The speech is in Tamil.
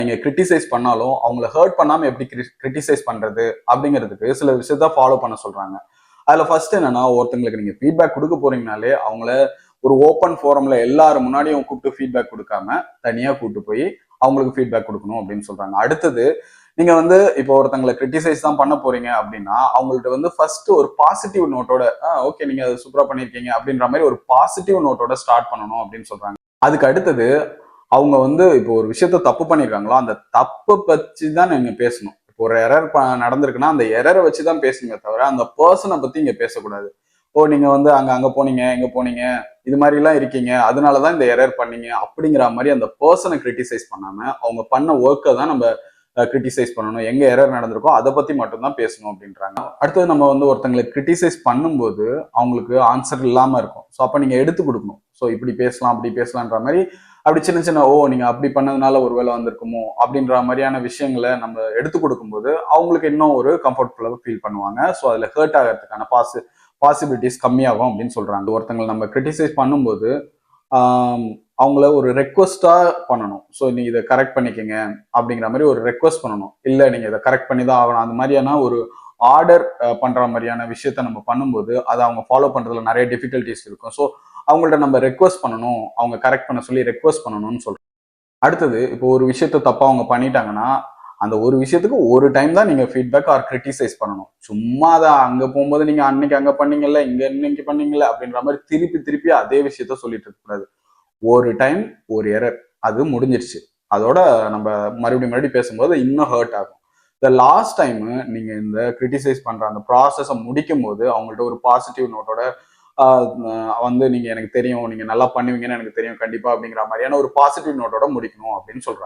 நீங்க கிரிட்டிசைஸ் பண்ணாலும் அவங்கள ஹர்ட் பண்ணாம எப்படி கிரிட்டிசைஸ் பண்றது அப்படிங்கிறதுக்கு சில விஷயத்த ஃபாலோ பண்ண சொல்றாங்க. அதுல ஃபர்ஸ்ட் என்னன்னா, ஒருத்தங்களுக்கு நீங்க ஃபீட்பேக் கொடுக்க போறீங்கனாலே அவங்கள ஒரு ஓப்பன் ஃபோரம்ல எல்லாரும் முன்னாடியும் கூப்பிட்டு ஃபீட்பேக் கொடுக்காம தனியா கூப்பிட்டு போய் அவங்களுக்கு ஃபீட்பேக் கொடுக்கணும் அப்படின்னு சொல்றாங்க. அடுத்தது, நீங்க இப்போ ஒருத்தங்களை கிரிட்டிசைஸ் தான் பண்ண போறீங்க அப்படின்னா அவங்கள்ட்ட ஃபர்ஸ்ட் ஒரு பாசிட்டிவ் நோட்டோட ஓகே நீங்க அதை சூப்பரா பண்ணிருக்கீங்க அப்படின்ற மாதிரி ஒரு பாசிட்டிவ் நோட்டோட ஸ்டார்ட் பண்ணணும் அப்படின்னு சொல்றாங்க. அதுக்கு அடுத்தது, அவங்க இப்போ ஒரு விஷயத்த தப்பு பண்ணிருக்காங்களோ அந்த தப்பை பற்றி தான் நீங்க பேசணும். இப்போ ஒரு எரர் நடந்திருக்குன்னா அந்த எரரை வச்சுதான் பேசுங்க தவிர அந்த பர்சனை பத்தி இங்க பேசக்கூடாது. ஓ நீங்க அங்க போனீங்க எங்க போனீங்க இது மாதிரி எல்லாம் இருக்கீங்க அதனாலதான் இந்த எரர் பண்ணீங்க அப்படிங்கிற மாதிரி அந்த பர்சனை கிரிட்டிசைஸ் பண்ணாம அவங்க பண்ண ஒர்க்கை தான் நம்ம கிரிட்டிசைஸ் பண்ணணும். எங்க எரர் நடந்திருக்கோ அதை பத்தி மட்டும்தான் பேசணும் அப்படின்றாங்க. அடுத்தது, நம்ம ஒருத்தங்களை கிரிட்டிசைஸ் பண்ணும்போது அவங்களுக்கு ஆன்சர் இல்லாம இருக்கும். ஸோ அப்ப நீங்க எடுத்து கொடுக்கணும். ஸோ இப்படி பேசலாம் அப்படி பேசலான்ற மாதிரி அப்படி சின்ன சின்ன நீங்க அப்படி பண்ணதுனால ஒரு வேலை வந்திருக்குமோ அப்படின்ற மாதிரியான விஷயங்களை நம்ம எடுத்து கொடுக்கும்போது அவங்களுக்கு இன்னும் ஒரு கம்ஃபர்டபுளாக ஃபீல் பண்ணுவாங்க. ஸோ அதுல ஹர்ட் ஆகிறதுக்கான பாசிபிலிட்டிஸ் கம்மியாகும் அப்படின்னு சொல்றாங்க. ஒருத்தங்களை நம்ம கிரிட்டிசைஸ் பண்ணும்போது அவங்கள ஒரு ரெக்வஸ்டா பண்ணணும். ஸோ நீங்க இதை கரெக்ட் பண்ணிக்கங்க அப்படிங்கிற மாதிரி ஒரு ரெக்வஸ்ட் பண்ணணும். இல்லை நீங்க இதை கரெக்ட் பண்ணி தான் ஆகணும் அந்த மாதிரியான ஒரு ஆர்டர் பண்ற மாதிரியான விஷயத்த நம்ம பண்ணும்போது அதை அவங்க ஃபாலோ பண்றதுல நிறைய டிஃபிகல்டிஸ் இருக்கும். ஸோ அவங்கள்ட்ட நம்ம ரெக்வஸ்ட் பண்ணணும், அவங்க கரெக்ட் பண்ண சொல்லி ரெக்வஸ்ட் பண்ணணும்னு சொல்றோம். அடுத்தது, இப்போ ஒரு விஷயத்த தப்பா அவங்க பண்ணிட்டாங்கன்னா அந்த ஒரு விஷயத்துக்கு ஒரு டைம் தான் நீங்க ஃபீட்பேக் ஆர் கிரிட்டிசைஸ் பண்ணணும். சும்மா அதை அங்க போகும்போது நீங்க அன்னைக்கு அங்க பண்ணீங்கல்ல இங்க இன்னைக்கு பண்ணீங்கல்ல அப்படின்ற மாதிரி திருப்பி திருப்பி அதே விஷயத்த சொல்லிட்டு இருக்க கூடாது. ஒரு டைம் ஒரு எரர், அது முடிஞ்சிருச்சு. அதோட நம்ம மறுபடியும் பேசும்போது இன்னும் ஹர்ட் ஆகும். இந்த லாஸ்ட் டைம் நீங்க இந்த கிரிட்டிசைஸ் பண்ற அந்த ப்ராசஸை முடிக்கும் போது அவங்கள்ட்ட ஒரு பாசிட்டிவ் நோட்டோட நீங்க எனக்கு தெரியும் நீங்க நல்லா பண்ணுவீங்கன்னு எனக்கு தெரியும் கண்டிப்பா அப்படிங்கிற மாதிரியான ஒரு பாசிட்டிவ் நோட்டோட முடிக்கணும் அப்படின்னு சொல்றாங்க.